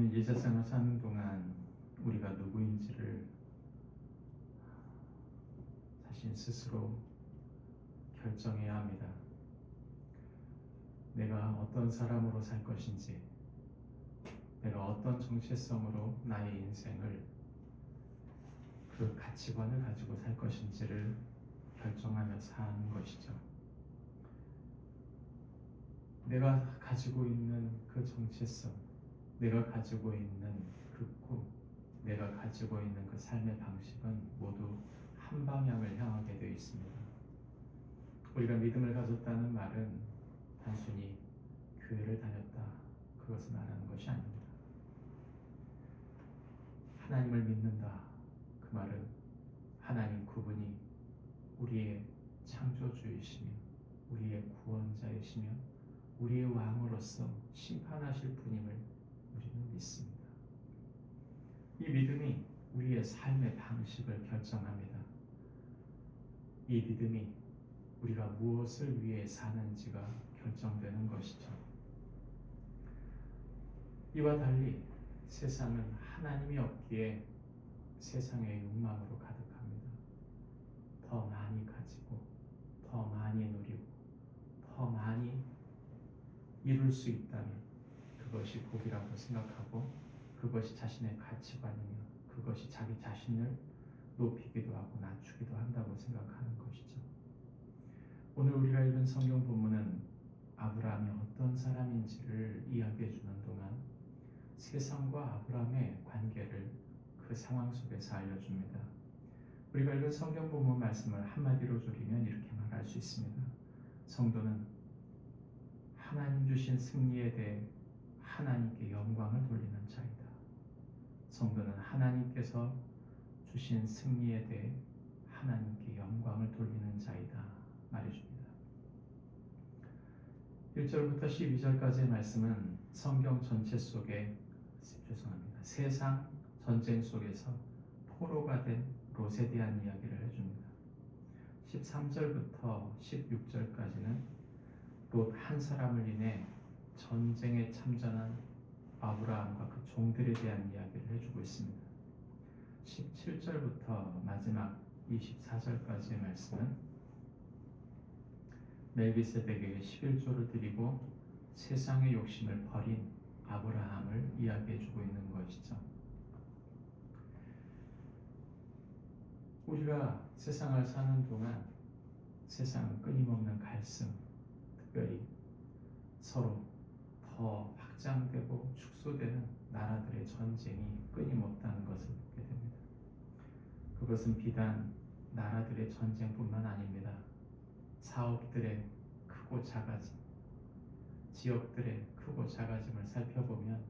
우리는 이 세상을 사는 동안 우리가 누구인지를 자신 스스로 결정해야 합니다. 내가 어떤 사람으로 살 것인지, 내가 어떤 정체성으로 나의 인생을, 그 가치관을 가지고 살 것인지를 결정하며 사는 것이죠. 내가 가지고 있는 그 정체성, 내가 가지고 있는 그 꿈, 내가 가지고 있는 그 삶의 방식은 모두 한 방향을 향하게 되어 있습니다. 우리가 믿음을 가졌다는 말은 단순히 교회를 다녔다, 그것을 말하는 것이 아닙니다. 하나님을 믿는다, 그 말은 하나님 그분이 우리의 창조주이시며 우리의 구원자이시며 우리의 왕으로서 심판하실 분임을 우리는 믿습니다. 이 믿음이 우리의 삶의 방식을 결정합니다. 이 믿음이 우리가 무엇을 위해 사는지가 결정되는 것이죠. 이와 달리 세상은 하나님이 없기에 세상의 욕망으로 가득합니다. 더 많이 가지고, 더 많이 누리고, 더 많이 이룰 수 있다면 그것이 복이라고 생각하고, 그것이 자신의 가치관이며 그것이 자기 자신을 높이기도 하고 낮추기도 한다고 생각하는 것이죠. 오늘 우리가 읽은 성경 본문은 아브라함이 어떤 사람인지를 이야기해 주는 동안 세상과 아브라함의 관계를 그 상황 속에서 알려줍니다. 우리가 읽은 성경 본문 말씀을 한마디로 줄이면 이렇게 말할 수 있습니다. 성도는 하나님 주신 승리에 대해 하나님께 영광을 돌리는 자이다. 성도는 하나님께서 주신 승리에 대해 하나님께 영광을 돌리는 자이다 말해줍니다. 1절부터 12절까지의 말씀은 성경 전체 속에 세상 전쟁 속에서 포로가 된 롯에 대한 이야기를 해줍니다. 13절부터 16절까지는 롯 한 사람을 인해 전쟁에 참전한 아브라함과 그 종들에 대한 이야기를 해주고 있습니다. 17절부터 마지막 24절까지의 말씀은 멜기세덱에게 11조를 드리고 세상의 욕심을 버린 아브라함을 이야기해주고 있는 것이죠. 우리가 세상을 사는 동안 세상은 끊임없는 갈등, 특별히 서로 더 확장되고 축소되는 나라들의 전쟁이 끊임없다는 것을 보게 됩니다. 그것은 비단 나라들의 전쟁뿐만 아닙니다. 사업들의 크고 작아짐, 지역들의 크고 작아짐을 살펴보면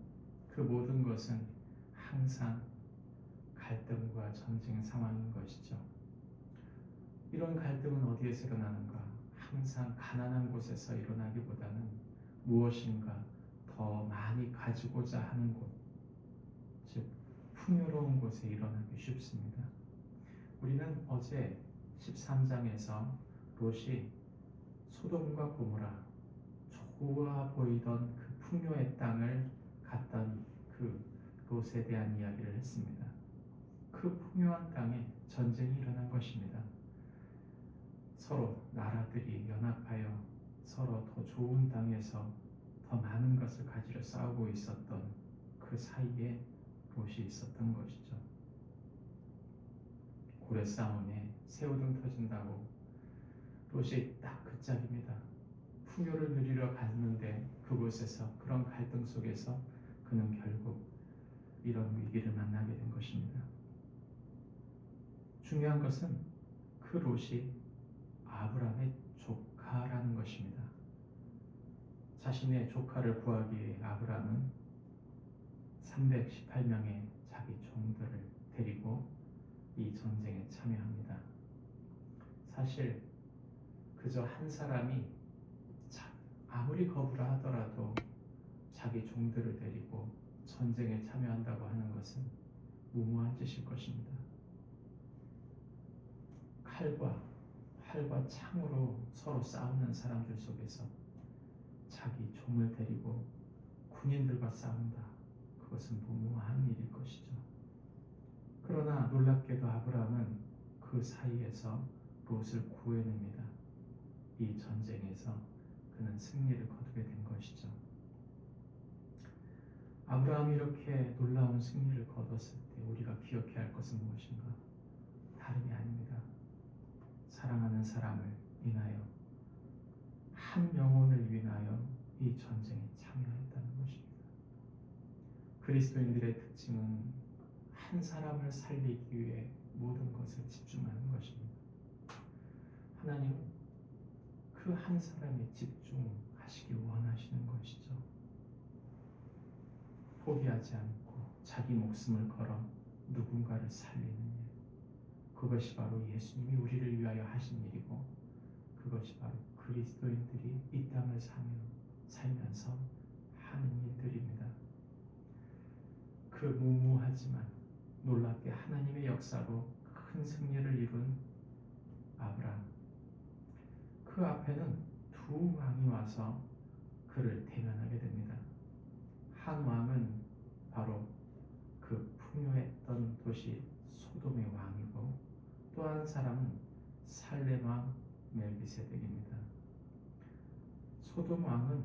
그 모든 것은 항상 갈등과 전쟁 상황인 것이죠. 이런 갈등은 어디에서 일어나는가? 항상 가난한 곳에서 일어나기보다는 무엇인가 더 많이 가지고자 하는 곳, 즉 풍요로운 곳에 일어나기 쉽습니다. 우리는 어제 13장에서 롯이 소돔과 고모라, 좋아 보이던 그 풍요의 땅을 갔던 그 롯에 대한 이야기를 했습니다. 그 풍요한 땅에 전쟁이 일어난 것입니다. 서로 나라들이 연합하여 서로 더 좋은 땅에서 더 많은 것을 가지려 싸우고 있었던 그 사이에 롯이 있었던 것이죠. 고래 싸움에 새우등 터진다고 롯이 딱 그 짝입니다. 풍요를 누리러 갔는데 그곳에서 그런 갈등 속에서 그는 결국 이런 위기를 만나게 된 것입니다. 중요한 것은 그 롯이 아브라함의 조카라는 것입니다. 자신의 조카를 구하기 위해 아브라함은 318명의 자기 종들을 데리고 이 전쟁에 참여합니다. 사실 그저 한 사람이 아무리 거부를 하더라도 자기 종들을 데리고 전쟁에 참여한다고 하는 것은 무모한 짓일 것입니다. 칼과 활과 창으로 서로 싸우는 사람들 속에서 자기 종을 데리고 군인들과 싸운다. 그것은 무모한 일일 것이죠. 그러나 놀랍게도 아브라함은 그 사이에서 롯을 구해냅니다. 이 전쟁에서 그는 승리를 거두게 된 것이죠. 아브라함이 이렇게 놀라운 승리를 거뒀을 때 우리가 기억해야 할 것은 무엇인가? 다름이 아닙니다. 사랑하는 사람을 인하여, 한 영혼을 위하여 이 전쟁에 참여했다는 것입니다. 그리스도인들의 특징은 한 사람을 살리기 위해 모든 것을 집중하는 것입니다. 하나님은 그 한 사람에 집중하시기 원하시는 것이죠. 포기하지 않고 자기 목숨을 걸어 누군가를 살리는 일, 그것이 바로 예수님이 우리를 위하여 하신 일이고, 그것이 바로 그리스도인들이 이 땅을 살면서 하는 일들입니다. 그 무모하지만 놀랍게 하나님의 역사로 큰 승리를 이룬 아브라함, 그 앞에는 두 왕이 와서 그를 대면하게 됩니다. 한 왕은 바로 그 풍요했던 도시 소돔의 왕이고, 또 한 사람은 살렘 왕 멜기세덱입니다. 소돔 왕은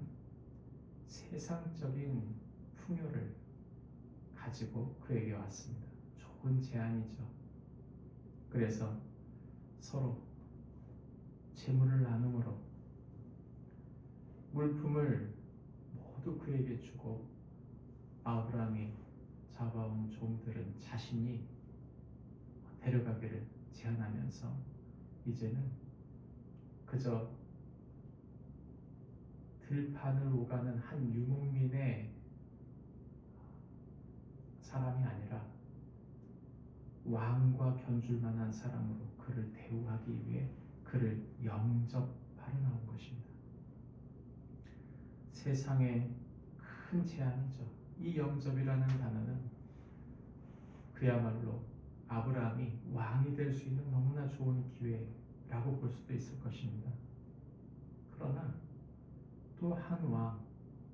세상적인 풍요를 가지고 그에게 왔습니다. 좋은 제안이죠. 그래서 서로 재물을 나눔으로 물품을 모두 그에게 주고, 아브라함이 잡아온 종들은 자신이 데려가기를 제안하면서 이제는 그저 들판을 오가는 한 유목민의 사람이 아니라 왕과 견줄 만한 사람으로 그를 대우하기 위해 그를 영접하러 나온 것입니다. 세상의 큰 제안이죠. 이 영접이라는 단어는 그야말로 아브라함이 왕이 될 수 있는 너무나 좋은 기회라고 볼 수도 있을 것입니다. 그러나 또 한 왕,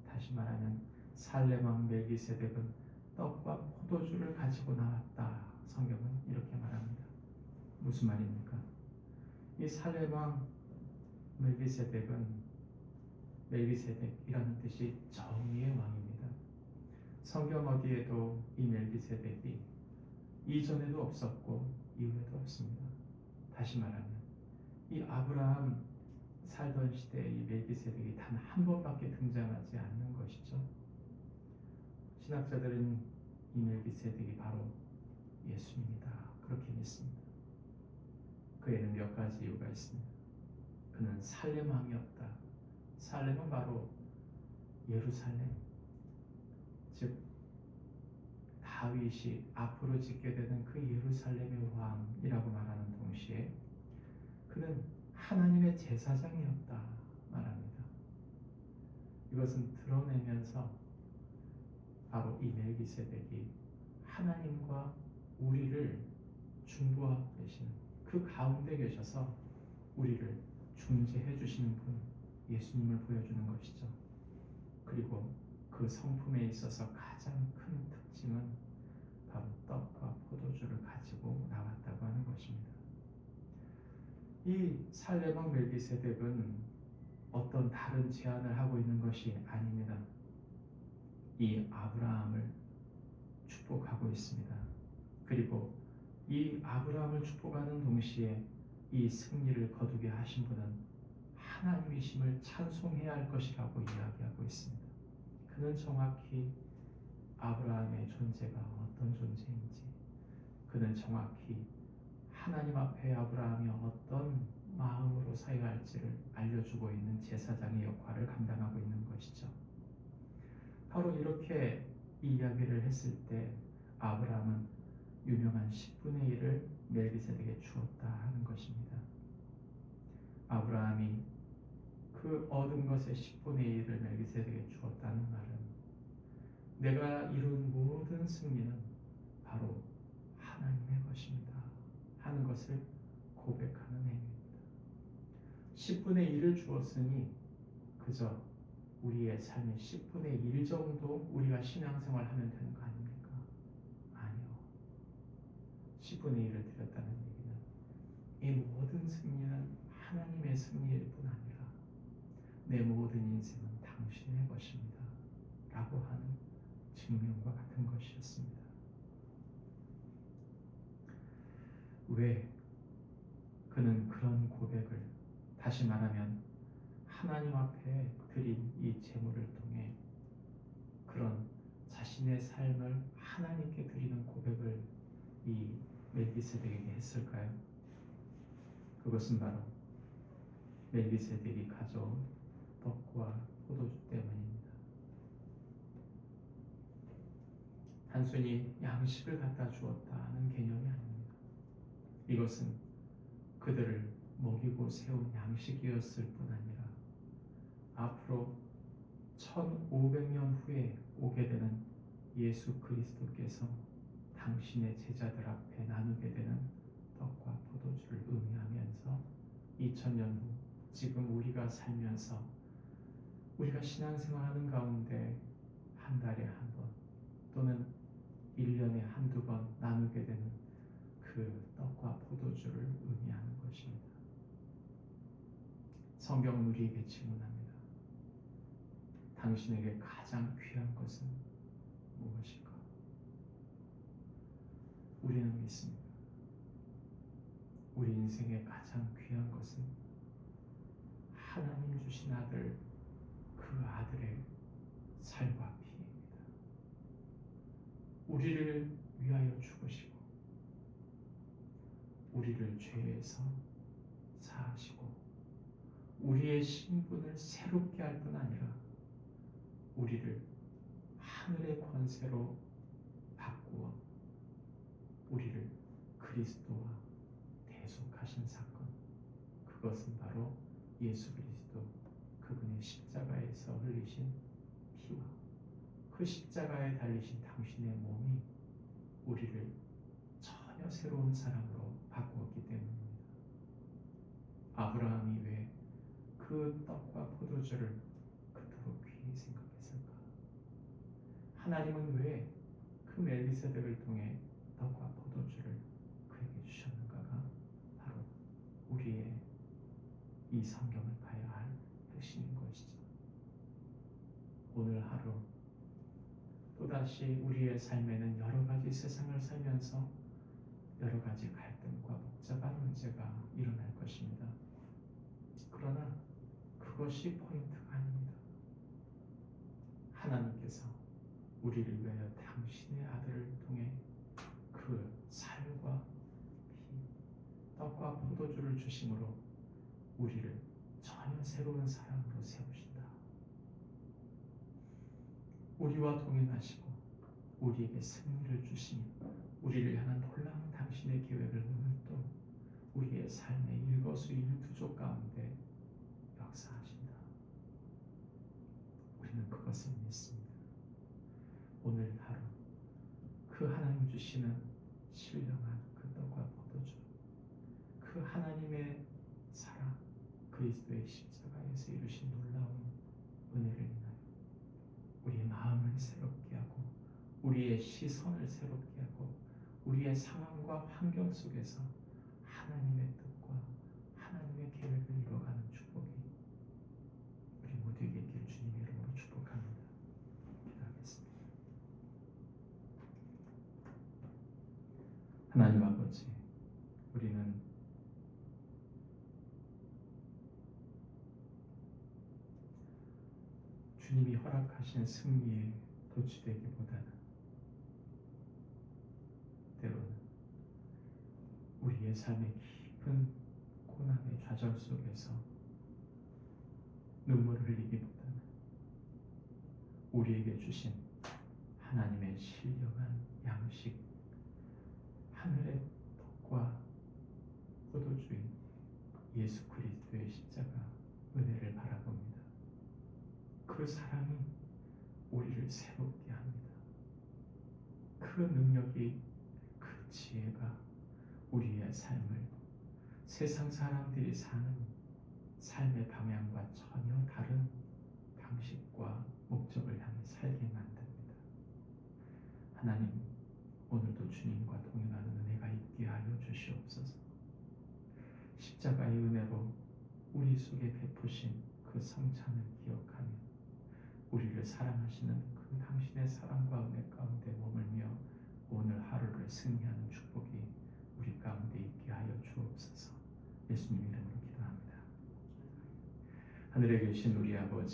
다시 말하면 살렘 왕 멜기세덱은 떡과 포도주를 가지고 나왔다. 성경은 이렇게 말합니다. 무슨 말입니까? 이 살렘 왕 멜기세덱이라는 뜻이 정의의 왕입니다. 성경 어디에도 이 멜기세덱이 이전에도 없었고 이후에도 없습니다. 다시 말하면 이 아브라함 살던 시대에 이 멜기세덱이 단 한 번밖에 등장하지 않는 것이죠. 신학자들은 이 멜기세덱이 바로 예수님이다, 그렇게 믿습니다. 그에는 몇 가지 이유가 있습니다. 그는 살렘 왕이었다. 살렘은 바로 예루살렘, 즉 다윗이 앞으로 짓게 되는 그 예루살렘의 왕이라고 말하는 동시에 그는 하나님의 제사장이었다 말합니다. 이것은 드러내면서 바로 이 멜기세덱이 하나님과 우리를 중보하고 계시는, 그 가운데 계셔서 우리를 중재해 주시는 분, 예수님을 보여주는 것이죠. 그리고 그 성품에 있어서 가장 큰 특징은 바로 떡과 포도주를 가지고 나왔다고 하는 것입니다. 이 살렘 왕 멜기세덱은 어떤 다른 제안을 하고 있는 것이 아닙니다. 이 아브라함을 축복하고 있습니다. 그리고 이 아브라함을 축복하는 동시에 이 승리를 거두게 하신 분은 하나님이심을 찬송해야 할 것이라고 이야기하고 있습니다. 그는 정확히 아브라함의 존재가 어떤 존재인지, 그는 정확히 하나님 앞에 아브라함이 어떤 마음으로 사야 할지를 알려주고 있는 제사장의 역할을 감당하고 있는 것이죠. 바로 이렇게 이야기를 했을 때 아브라함은 유명한 10분의 1을 멜기세덱에게 주었다 하는 것입니다. 아브라함이 그 얻은 것의 10분의 1을 멜기세덱에게 주었다는 말은 내가 이룬 모든 승리는 바로 하나님의 것입니다 하는 것을 고백하는 행위입니다. 10분의 1을 주었으니 그저 우리의 삶의 10분의 1 정도 우리가 신앙생활 하면 되는 거 아닙니까? 아니요. 10분의 1을 드렸다는 얘기는 이 모든 승리는 하나님의 승리일 뿐 아니라 내 모든 인생은 당신의 것입니다. 라고 하는 증명과 같은 것이었습니다. 왜 그는 그런 고백을, 다시 말하면 하나님 앞에 드린 이 제물을 통해 그런 자신의 삶을 하나님께 드리는 고백을 이 멜기세덱에게 했을까요? 그것은 바로 멜기세덱이 가져온 떡과 포도주 때문입니다. 단순히 양식을 갖다 주었다는 개념이 아닙니다. 이것은 그들을 먹이고 세운 양식이었을 뿐 아니라 앞으로 1500년 후에 오게 되는 예수 그리스도께서 당신의 제자들 앞에 나누게 되는 떡과 포도주를 의미하면서 2000년 후 지금 우리가 살면서 우리가 신앙생활하는 가운데 한 달에 한 번 또는 1년에 한두 번 나누게 되는 그 떡과 포도주를 의미하는 것입니다. 성경은 우리에게 질문합니다. 당신에게 가장 귀한 것은 무엇일까? 우리는 믿습니다. 우리 인생의 가장 귀한 것은 하나님 주신 아들, 그 아들의 살과 피입니다. 우리를 위하여 죽으시고 우리를 죄에서 사하시고 우리의 신분을 새롭게 할 뿐 아니라 우리를 하늘의 권세로 바꾸어 우리를 그리스도와 대속하신 사건, 그것은 바로 예수 그리스도 그분의 십자가에서 흘리신 피와 그 십자가에 달리신 당신의 몸이 우리를 전혀 새로운 사람으로 바꾸었기 때문입니다. 아브라함이 왜 그 떡과 포도주를 그토록 귀히 생각했을까? 하나님은 왜 그 멜기세덱을 통해 떡과 포도주를 그에게 주셨는가가 바로 우리의 이 성경을 봐야 할 핵심인 것이죠. 오늘 하루 또다시 우리의 삶에는 여러 가지 세상을 살면서 여러 가지 갈등과 복잡한 문제가 일어날 것입니다. 그러나 그것이 포인트가 아닙니다. 하나님께서 우리를 위하여 당신의 아들을 통해 그 살과 피, 떡과 포도주를 주심으로 우리를 전혀 새로운 사람으로 세우신다. 우리와 동행하시고 우리에게 승리를 주시며 우리를 향한 놀라운 당신의 계획을 오늘도 우리의 삶의 일거수일투족 가운데 역사하신다. 우리는 그것을 믿습니다. 오늘 하루 그 하나님 주시는 신령한 그 떡과 포도주, 그 하나님의 사랑, 그리스도의 십자가에서 이루신 놀라운 은혜를 인하여 우리의 마음을 새롭게 하고 우리의 시선을 새롭게 하고 우리의 상황과 환경 속에서 하나님의 뜻과 하나님의 계획을 이뤄가는 축복이 우리 모두에게 있기를 주님의 이름으로 축복합니다. 기도하겠습니다. 하나님 아버지, 우리는 주님이 허락하신 승리에 도취되기보다는 때로는 우리의 삶의 깊은 고난의 좌절 속에서 눈물을 흘리기보다는 우리에게 주신 하나님의 신령한 양식, 하늘의 떡과 포도주인 예수 그리스도의 십자가 은혜를 바라봅니다. 그 사랑이 우리를 새롭게 합니다. 그 능력이, 그 지혜가 우리의 삶을 세상 사람들이 사는 삶의 방향과 전혀 다른 방식과 목적을 향해 살게 만듭니다. 하나님, 오늘도 주님과 동행하는 은혜가 있게 하여 주시옵소서. 십자가의 은혜로 우리 속에 베푸신 그 성찬을 기억하며 우리를 사랑하시는 그 당신의 사랑과 은혜 가운데 머물며 오늘 하루를 승리하는 축복이 우리 가운데 있게 하여 주옵소서. 예수님 이름으로 기도합니다. 하늘에 계신 우리 아버지,